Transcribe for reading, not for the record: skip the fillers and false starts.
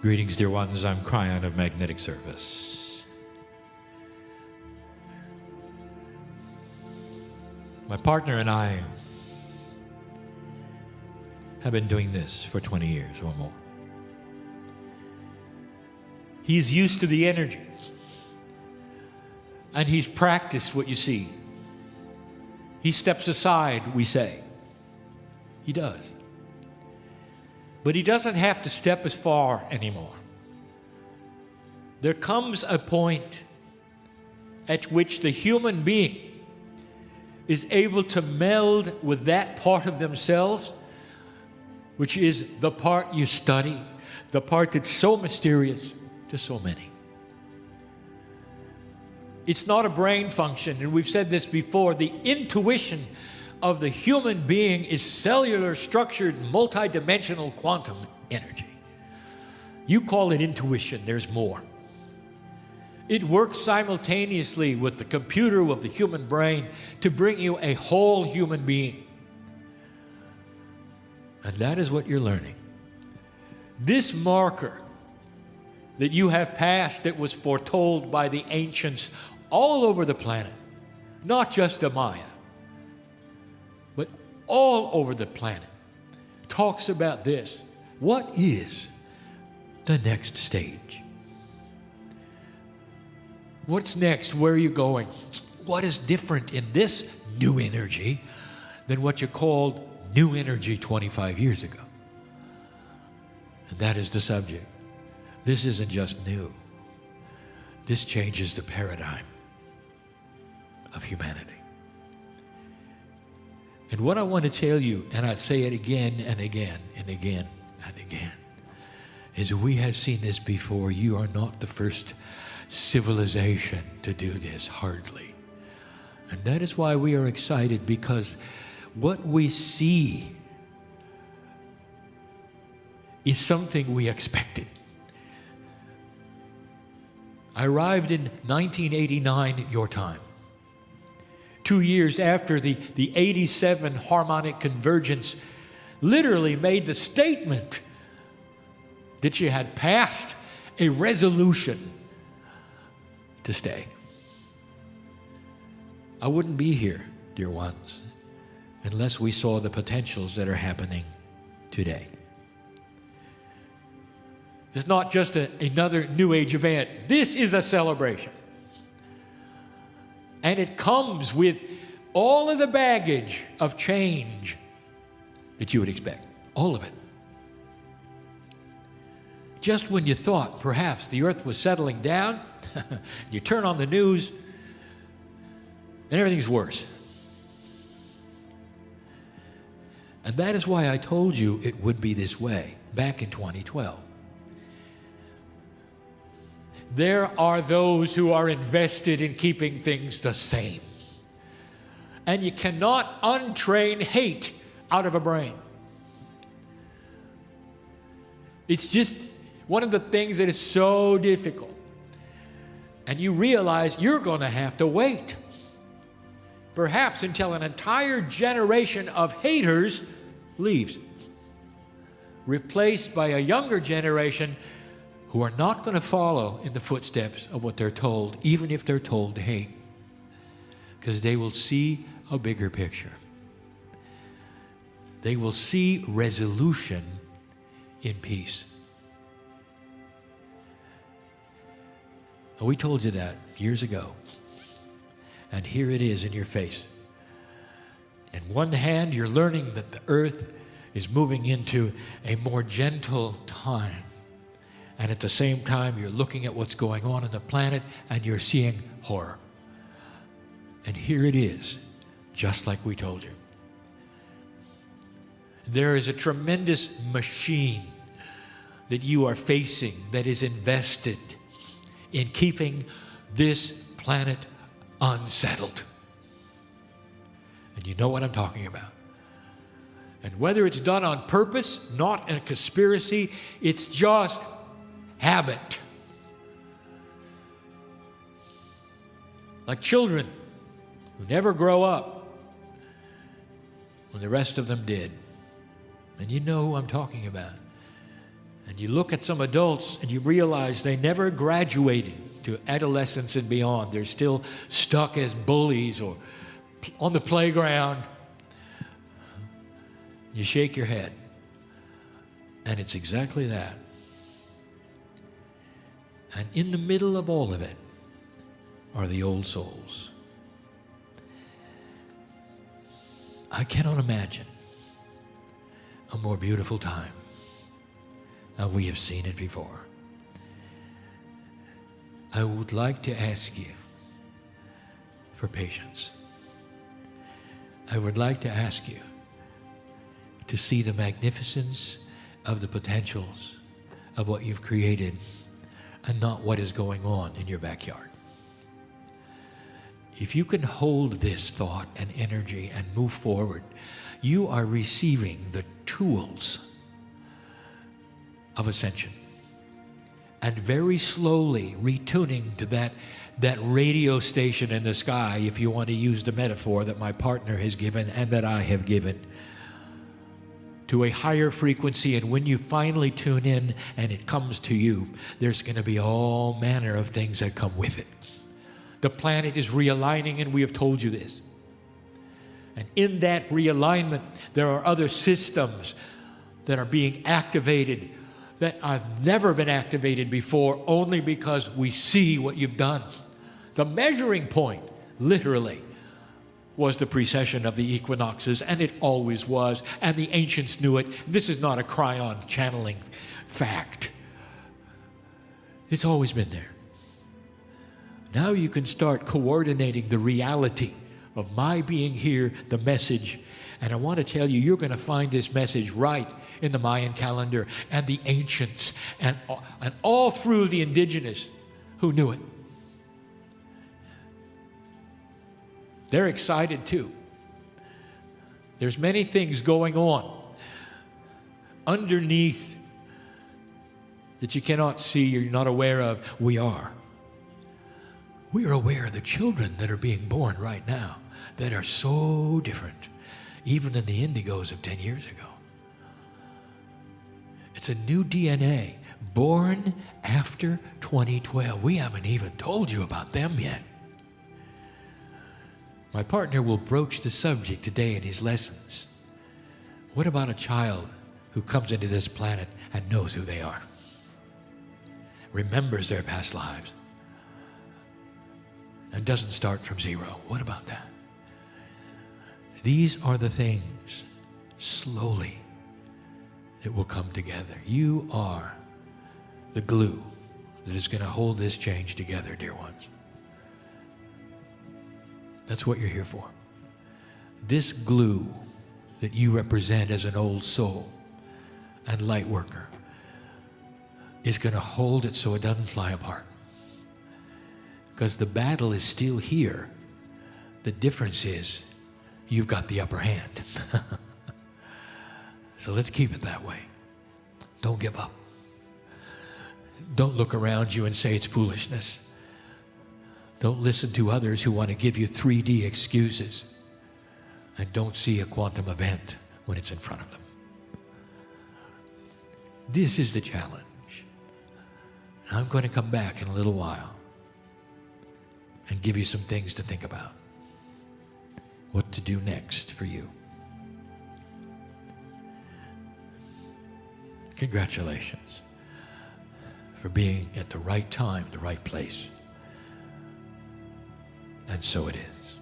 Greetings, dear ones. I'm Kryon of Magnetic Service. My partner and I have been doing this for 20 years or more. He's used to the energy, and he's practiced what you see. He steps aside, we say. He does. But he doesn't have to step as far anymore. There comes a point at which the human being is able to meld with that part of themselves, which is the part you study, the part that's so mysterious to so many. It's not a brain function, and we've said this before. The intuition of the human being is cellular structured, multidimensional quantum energy. You call it intuition, there's more. It works simultaneously with the computer of the human brain to bring you a whole human being. And that is what you're learning. This marker that you have passed, that was foretold by the ancients all over the planet, not just the Maya, but all over the planet, talks about this. What is the next stage? What's next? Where are you going? What is different in this new energy than what you called new energy 25 years ago? And that is the subject. This isn't just new. This changes the paradigm of humanity. And what I want to tell you, and I'd say it again and again and again and again, is we have seen this before. You are not the first civilization to do this, hardly. And that is why we are excited, because what we see is something we expected. I arrived in 1989, your time. 2 years after the 87 harmonic convergence literally made the statement that you had passed a resolution to stay. I wouldn't be here, dear ones, unless we saw the potentials that are happening today. It's not just another New Age event. This is a celebration. And it comes with all of the baggage of change that you would expect. All of it. Just when you thought perhaps the earth was settling down, you turn on the news and everything's worse. And that is why I told you it would be this way back in 2012. There are those who are invested in keeping things the same. And you cannot untrain hate out of a brain. It's just one of the things that is so difficult. And you realize you're going to have to wait, perhaps until an entire generation of haters leaves, replaced by a younger generation who are not going to follow in the footsteps of what they're told, even if they're told to hate, because they will see a bigger picture. They will see resolution in peace. And we told you that years ago, and here it is in your face. In one hand, you're learning that the earth is moving into a more gentle time. And at the same time, you're looking at what's going on the planet, and you're seeing horror. And here it is, just like we told you. There is a tremendous machine that you are facing that is invested in keeping this planet unsettled. And you know what I'm talking about. And whether it's done on purpose, not in a conspiracy, it's just habit. Like children who never grow up when the rest of them did. And you know who I'm talking about. And you look at some adults and you realize they never graduated to adolescence and beyond. They're still stuck as bullies or on the playground. You shake your head. And it's exactly that. And in the middle of all of it are the old souls. I cannot imagine a more beautiful time. And we have seen it before. I would like to ask you for patience. I would like to ask you to see the magnificence of the potentials of what you've created and not what is going on in your backyard. If you can hold this thought and energy and move forward, you are receiving the tools of ascension and very slowly retuning to that radio station in the sky, if you want to use the metaphor that my partner has given and that I have given, to a higher frequency. And when you finally tune in and it comes to you, there's going to be all manner of things that come with it. The planet is realigning, and we have told you this. And in that realignment, there are other systems that are being activated that have never been activated before, only because we see what you've done. The measuring point, literally, was the precession of the equinoxes, and it always was, and the ancients knew it. This is not a Kryon channeling fact. It's always been there. Now you can start coordinating the reality of my being here, the message. And I want to tell you, you're going to find this message right in the Mayan calendar and the ancients and all through the indigenous who knew it. They're excited too. There's many things going on underneath that you cannot see, you're not aware of. We are. We are aware of the children that are being born right now that are so different, even than the indigos of 10 years ago. It's a new DNA born after 2012. We haven't even told you about them yet. My partner will broach the subject today in his lessons. What about a child who comes into this planet and knows who they are? Remembers their past lives and doesn't start from zero. What about that? These are the things, slowly, that will come together. You are the glue that is going to hold this change together, dear ones. That's what you're here for. This glue that you represent as an old soul and light worker is going to hold it so it doesn't fly apart. Because the battle is still here. The difference is you've got the upper hand. So let's keep it that way. Don't give up. Don't look around you and say it's foolishness. Don't listen to others who want to give you 3D excuses. And don't see a quantum event when it's in front of them. This is the challenge. I'm going to come back in a little while and give you some things to think about. What to do next for you. Congratulations for being at the right time, the right place. And so it is.